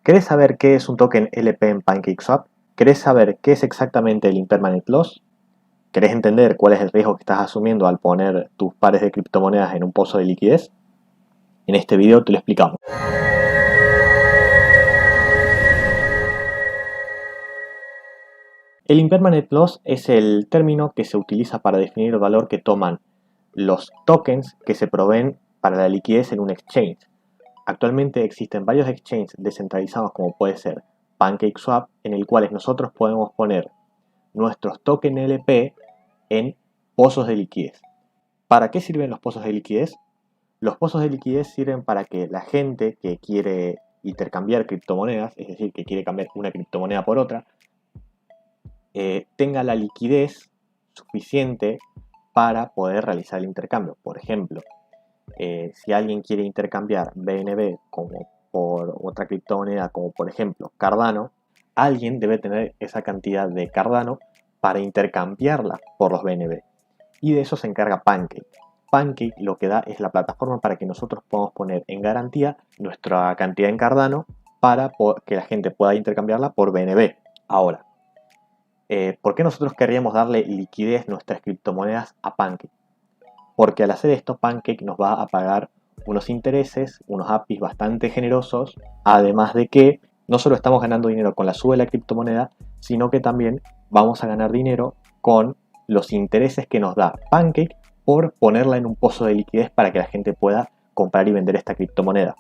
¿Querés saber qué es un token LP en PancakeSwap? ¿Querés saber qué es exactamente el Impermanent Loss? ¿Querés entender cuál es el riesgo que estás asumiendo al poner tus pares de criptomonedas en un pozo de liquidez? En este video te lo explicamos. El Impermanent Loss es el término que se utiliza para definir el valor que toman los tokens que se proveen para la liquidez en un exchange. Actualmente existen varios exchanges descentralizados como puede ser PancakeSwap, en el cual nosotros podemos poner nuestros tokens LP en pozos de liquidez. ¿Para qué sirven los pozos de liquidez? Los pozos de liquidez sirven para que la gente que quiere intercambiar criptomonedas, es decir, que quiere cambiar una criptomoneda por otra, tenga la liquidez suficiente para poder realizar el intercambio. Por ejemplo, si alguien quiere intercambiar BNB como por otra criptomoneda, como por ejemplo Cardano, alguien debe tener esa cantidad de Cardano para intercambiarla por los BNB. Y de eso se encarga Pancake. Pancake lo que da es la plataforma para que nosotros podamos poner en garantía nuestra cantidad en Cardano para que la gente pueda intercambiarla por BNB. Ahora, ¿por qué nosotros querríamos darle liquidez nuestras criptomonedas a Pancake? Porque al hacer esto, Pancake nos va a pagar unos intereses, unos APIs bastante generosos, además de que no solo estamos ganando dinero con la suba de la criptomoneda, sino que también vamos a ganar dinero con los intereses que nos da Pancake por ponerla en un pozo de liquidez para que la gente pueda comprar y vender esta criptomoneda.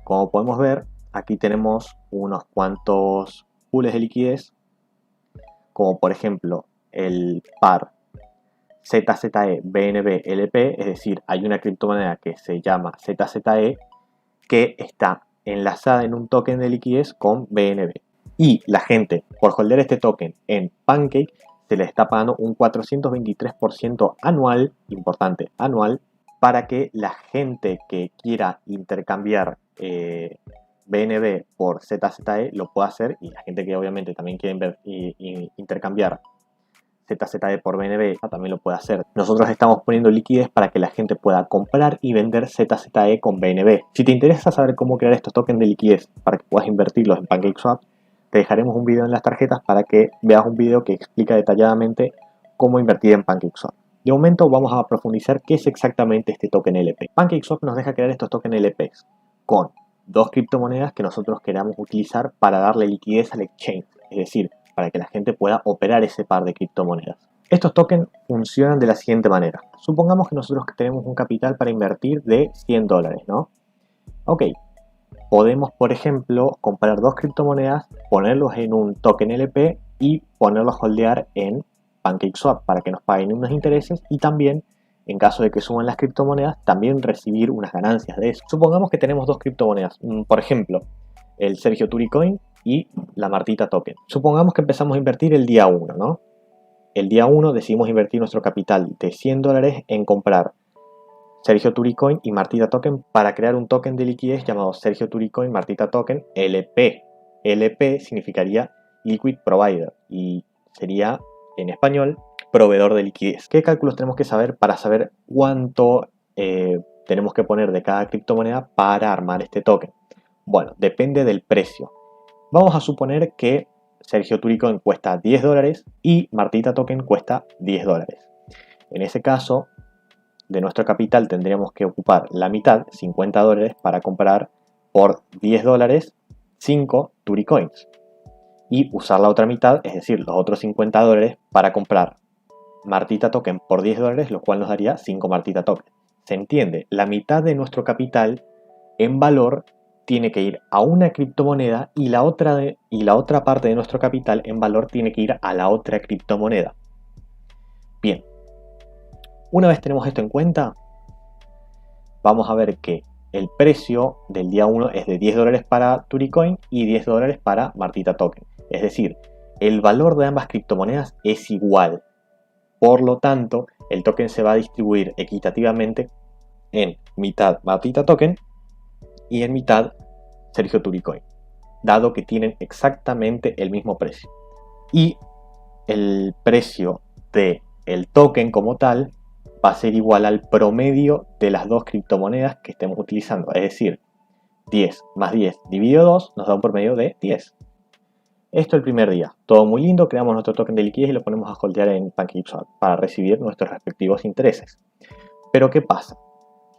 Como podemos ver, aquí tenemos unos cuantos pools de liquidez, como por ejemplo el par ZZE BNB LP, es decir, hay una criptomoneda que se llama ZZE que está enlazada en un token de liquidez con BNB. Y la gente, por holder este token en Pancake, se le está pagando un 423% anual, importante, anual, para que la gente que quiera intercambiar BNB por ZZE lo pueda hacer, y la gente que obviamente también quiere intercambiar ZZE por BNB también lo puede hacer. Nosotros estamos poniendo liquidez para que la gente pueda comprar y vender ZZE con BNB. Si te interesa saber cómo crear estos tokens de liquidez para que puedas invertirlos en PancakeSwap, te dejaremos un video en las tarjetas para que veas un video que explica detalladamente cómo invertir en PancakeSwap. De momento vamos a profundizar qué es exactamente este token LP. PancakeSwap nos deja crear estos tokens LPs con dos criptomonedas que nosotros queramos utilizar para darle liquidez al exchange, es decir, para que la gente pueda operar ese par de criptomonedas. Estos tokens funcionan de la siguiente manera. Supongamos que nosotros tenemos un capital para invertir de $100, ¿no? Ok, podemos, por ejemplo, comprar dos criptomonedas, ponerlos en un token LP y ponerlos a holdear en PancakeSwap para que nos paguen unos intereses y también, en caso de que suban las criptomonedas, también recibir unas ganancias de eso. Supongamos que tenemos dos criptomonedas, por ejemplo, el Sergio Turicoin y la Martita Token. Supongamos que empezamos a invertir el día 1, ¿no? El día 1 decidimos invertir nuestro capital de $100 en comprar Sergio Turicoin y Martita Token para crear un token de liquidez llamado Sergio Turicoin Martita Token LP. LP significaría Liquid Provider y sería, en español, proveedor de liquidez. ¿Qué cálculos tenemos que saber para saber cuánto tenemos que poner de cada criptomoneda para armar este token? Bueno, depende del precio. Vamos a suponer que Sergio Turicoin cuesta $10 y Martita Token cuesta $10. En ese caso, de nuestro capital tendríamos que ocupar la mitad, $50, para comprar por $10 5 Turicoins. Y usar la otra mitad, es decir, los otros $50, para comprar Martita Token por $10, lo cual nos daría 5 Martita Token. ¿Se entiende? La mitad de nuestro capital en valor tiene que ir a una criptomoneda y la otra parte de nuestro capital en valor tiene que ir a la otra criptomoneda. Bien, una vez tenemos esto en cuenta, vamos a ver que el precio del día 1 es de $10 para Turicoin y $10 para Martita Token. Es decir, el valor de ambas criptomonedas es igual. Por lo tanto, el token se va a distribuir equitativamente en mitad Martita Token y en mitad Sergio Turicoin, dado que tienen exactamente el mismo precio. Y el precio del token como tal va a ser igual al promedio de las dos criptomonedas que estemos utilizando. Es decir, 10 más 10 dividido 2 nos da un promedio de 10. Esto el primer día. Todo muy lindo, creamos nuestro token de liquidez y lo ponemos a holdear en PancakeSwap para recibir nuestros respectivos intereses. Pero ¿qué pasa?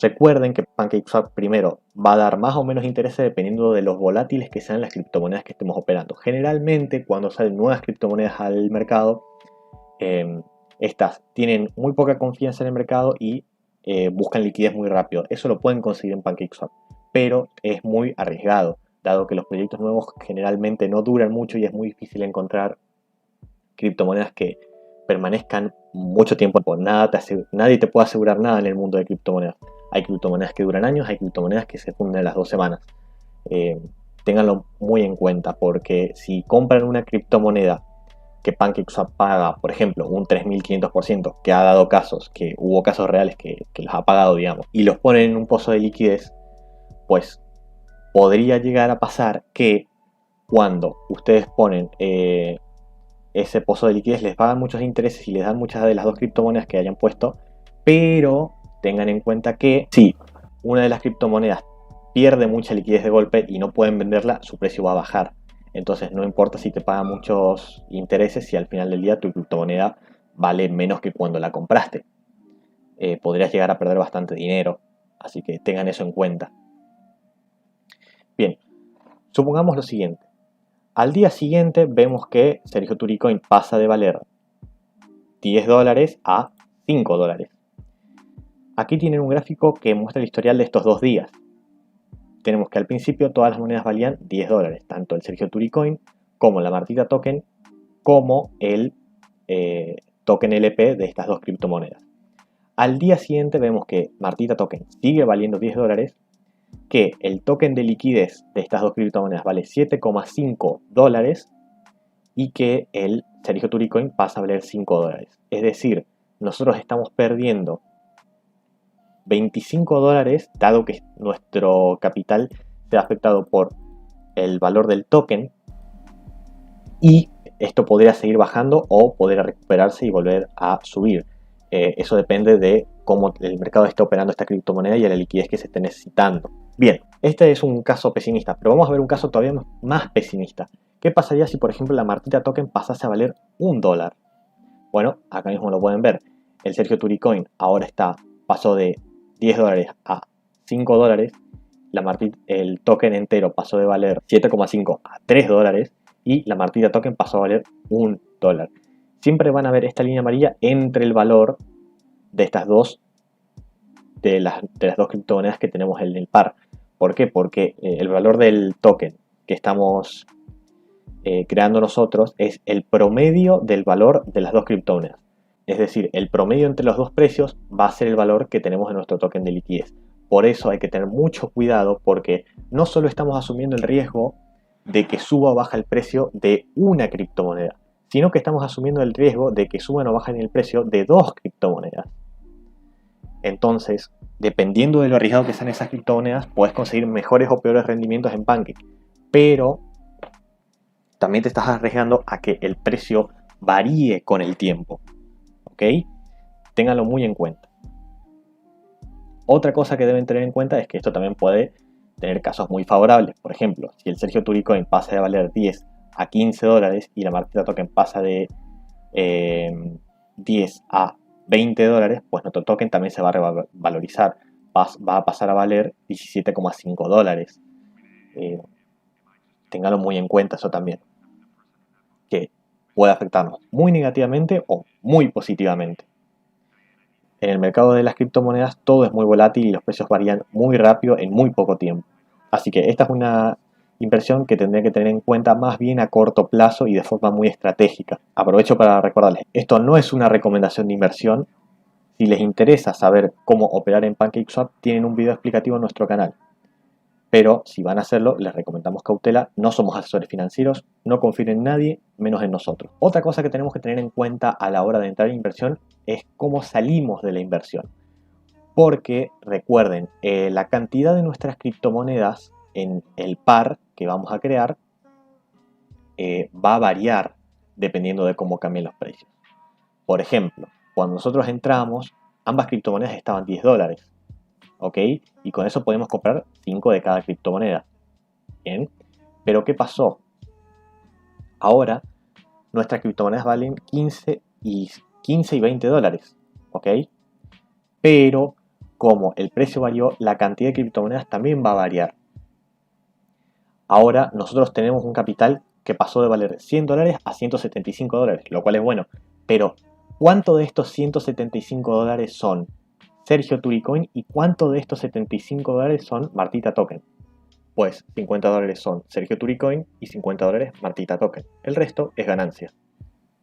Recuerden que PancakeSwap primero va a dar más o menos intereses dependiendo de los volátiles que sean las criptomonedas que estemos operando. Generalmente cuando salen nuevas criptomonedas al mercado, estas tienen muy poca confianza en el mercado y buscan liquidez muy rápido. Eso lo pueden conseguir en PancakeSwap, pero es muy arriesgado, dado que los proyectos nuevos generalmente no duran mucho y es muy difícil encontrar criptomonedas que permanezcan mucho tiempo. Nadie te puede asegurar nada en el mundo de criptomonedas. Hay criptomonedas que duran años, hay criptomonedas que se funden en las 2 semanas. Ténganlo muy en cuenta, porque si compran una criptomoneda que PancakeSwap paga, por ejemplo, un 3500%, que ha dado casos, que hubo casos reales que los ha pagado, digamos, y los ponen en un pozo de liquidez, pues podría llegar a pasar que cuando ustedes ponen ese pozo de liquidez les pagan muchos intereses y les dan muchas de las 2 criptomonedas que hayan puesto, pero tengan en cuenta que si una de las criptomonedas pierde mucha liquidez de golpe y no pueden venderla, su precio va a bajar. Entonces no importa si te pagan muchos intereses, si al final del día tu criptomoneda vale menos que cuando la compraste. Podrías llegar a perder bastante dinero, así que tengan eso en cuenta. Bien, supongamos lo siguiente. Al día siguiente vemos que Sergio Turicoin pasa de valer $10 a $5. Aquí tienen un gráfico que muestra el historial de estos 2 días. Tenemos que al principio todas las monedas valían $10, tanto el Sergio Turicoin como la Martita Token, como el token LP de estas 2 criptomonedas. Al día siguiente vemos que Martita Token sigue valiendo $10, que el token de liquidez de estas 2 criptomonedas vale $7,5 y que el Sergio Turicoin pasa a valer $5. Es decir, nosotros estamos perdiendo $25, dado que nuestro capital se ha afectado por el valor del token, y esto podría seguir bajando o podría recuperarse y volver a subir. Eso depende de cómo el mercado esté operando esta criptomoneda y de la liquidez que se esté necesitando. Bien, este es un caso pesimista, pero vamos a ver un caso todavía más pesimista. ¿Qué pasaría si, por ejemplo, la Martita Token pasase a valer $1? Bueno, acá mismo lo pueden ver. El Sergio Turicoin ahora pasó de $10 a $5. El token entero pasó de valer 7,5 a $3 y la Martita Token pasó a valer $1. Siempre van a ver esta línea amarilla entre el valor de estas dos, de las 2 criptomonedas que tenemos en el par. ¿Por qué? Porque el valor del token que estamos creando nosotros es el promedio del valor de las 2 criptomonedas. Es decir, el promedio entre los 2 precios va a ser el valor que tenemos en nuestro token de liquidez. Por eso hay que tener mucho cuidado, porque no solo estamos asumiendo el riesgo de que suba o baja el precio de una criptomoneda, sino que estamos asumiendo el riesgo de que suban o bajen el precio de 2 criptomonedas. Entonces, dependiendo de lo arriesgado que sean esas criptomonedas, puedes conseguir mejores o peores rendimientos en Pancake. Pero también te estás arriesgando a que el precio varíe con el tiempo. ¿Ok? Ténganlo muy en cuenta. Otra cosa que deben tener en cuenta es que esto también puede tener casos muy favorables. Por ejemplo, si el Sergio Turicoin pasa de valer 10 a $15 y la Martita Token pasa de 10 a $20, pues nuestro token también se va a revalorizar. Va a pasar a valer $17,5. Ténganlo muy en cuenta eso también, que puede afectarnos muy negativamente o muy positivamente. En el mercado de las criptomonedas todo es muy volátil y los precios varían muy rápido en muy poco tiempo. Así que esta es una inversión que tendría que tener en cuenta más bien a corto plazo y de forma muy estratégica. Aprovecho para recordarles, esto no es una recomendación de inversión. Si les interesa saber cómo operar en PancakeSwap, tienen un video explicativo en nuestro canal. Pero si van a hacerlo, les recomendamos cautela. No somos asesores financieros, no confíen en nadie, menos en nosotros. Otra cosa que tenemos que tener en cuenta a la hora de entrar en inversión es cómo salimos de la inversión. Porque recuerden, la cantidad de nuestras criptomonedas en el par que vamos a crear va a variar dependiendo de cómo cambien los precios. Por ejemplo, cuando nosotros entramos, ambas criptomonedas estaban $10. ¿ok? Y con eso podemos comprar 5 de cada criptomoneda. Bien, pero ¿qué pasó? Ahora nuestras criptomonedas valen 15 y 20 dólares, ¿ok? Pero como el precio varió, la cantidad de criptomonedas también va a variar. Ahora nosotros tenemos un capital que pasó de valer 100 dólares a 175 dólares, lo cual es bueno. Pero, ¿cuánto de estos 175 dólares son Sergio Turicoin y cuánto de estos 75 dólares son Martita Token? Pues 50 dólares son Sergio Turicoin y 50 dólares Martita Token. El resto es ganancia.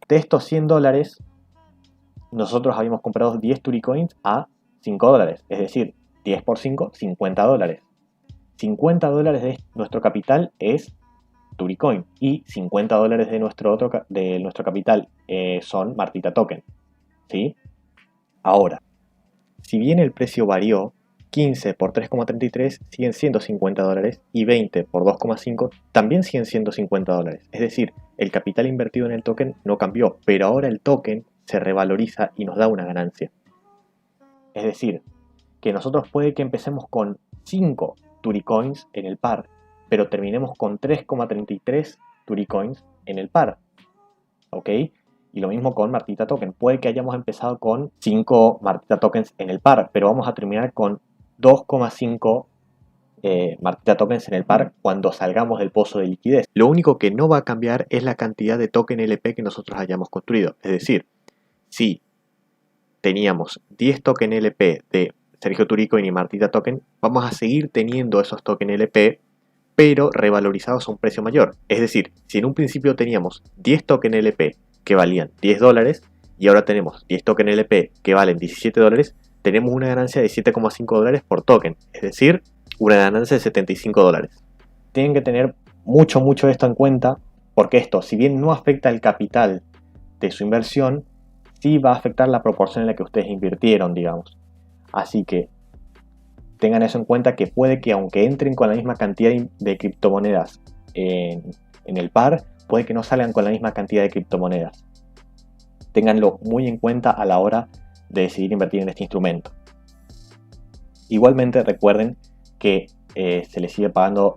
De estos 100 dólares, nosotros habíamos comprado 10 Turicoins a 5 dólares. Es decir, 10 por 5, 50 dólares. 50 dólares de nuestro capital es Turicoin y 50 dólares de nuestro capital son Martita Token, ¿sí? Ahora, si bien el precio varió, 15 por 3,33 siguen siendo 50 dólares y 20 por 2,5 también siguen siendo 50 dólares. Es decir, el capital invertido en el token no cambió, pero ahora el token se revaloriza y nos da una ganancia. Es decir, que nosotros puede que empecemos con 5 Turicoins en el par, pero terminemos con 3,33 Turicoins en el par, ¿ok? Y lo mismo con Martita Token. Puede que hayamos empezado con 5 Martita Tokens en el par, pero vamos a terminar con 2,5 Martita Tokens en el par cuando salgamos del pozo de liquidez. Lo único que no va a cambiar es la cantidad de token LP que nosotros hayamos construido. Es decir, si teníamos 10 token LP de Sergio Turicoin y Martita Token, vamos a seguir teniendo esos token LP, pero revalorizados a un precio mayor. Es decir, si en un principio teníamos 10 token LP que valían 10 dólares y ahora tenemos 10 token LP que valen 17 dólares, tenemos una ganancia de 7,5 dólares por token. Es decir, una ganancia de 75 dólares. Tienen que tener mucho esto en cuenta, porque esto, si bien no afecta el capital de su inversión, sí va a afectar la proporción en la que ustedes invirtieron, digamos. Así que tengan eso en cuenta, que puede que aunque entren con la misma cantidad de criptomonedas en el par, puede que no salgan con la misma cantidad de criptomonedas. Ténganlo muy en cuenta a la hora de decidir invertir en este instrumento. Igualmente recuerden que se les sigue pagando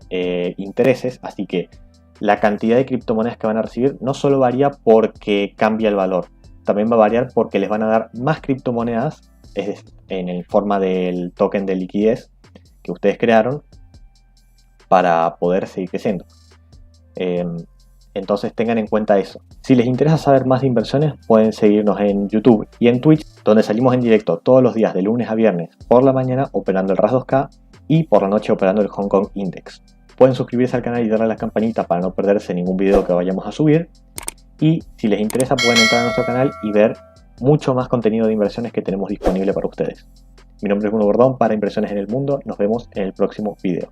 intereses, así que la cantidad de criptomonedas que van a recibir no solo varía porque cambia el valor, también va a variar porque les van a dar más criptomonedas en forma del token de liquidez que ustedes crearon para poder seguir creciendo. Entonces tengan en cuenta eso. Si les interesa saber más de inversiones, pueden seguirnos en YouTube y en Twitch, donde salimos en directo todos los días de lunes a viernes por la mañana operando el RAS 2K y por la noche operando el Hong Kong Index. Pueden suscribirse al canal y darle a la campanita para no perderse ningún video que vayamos a subir. Y si les interesa, pueden entrar a nuestro canal y ver mucho más contenido de inversiones que tenemos disponible para ustedes. Mi nombre es Bruno Bordón para Inversiones en el Mundo. Nos vemos en el próximo video.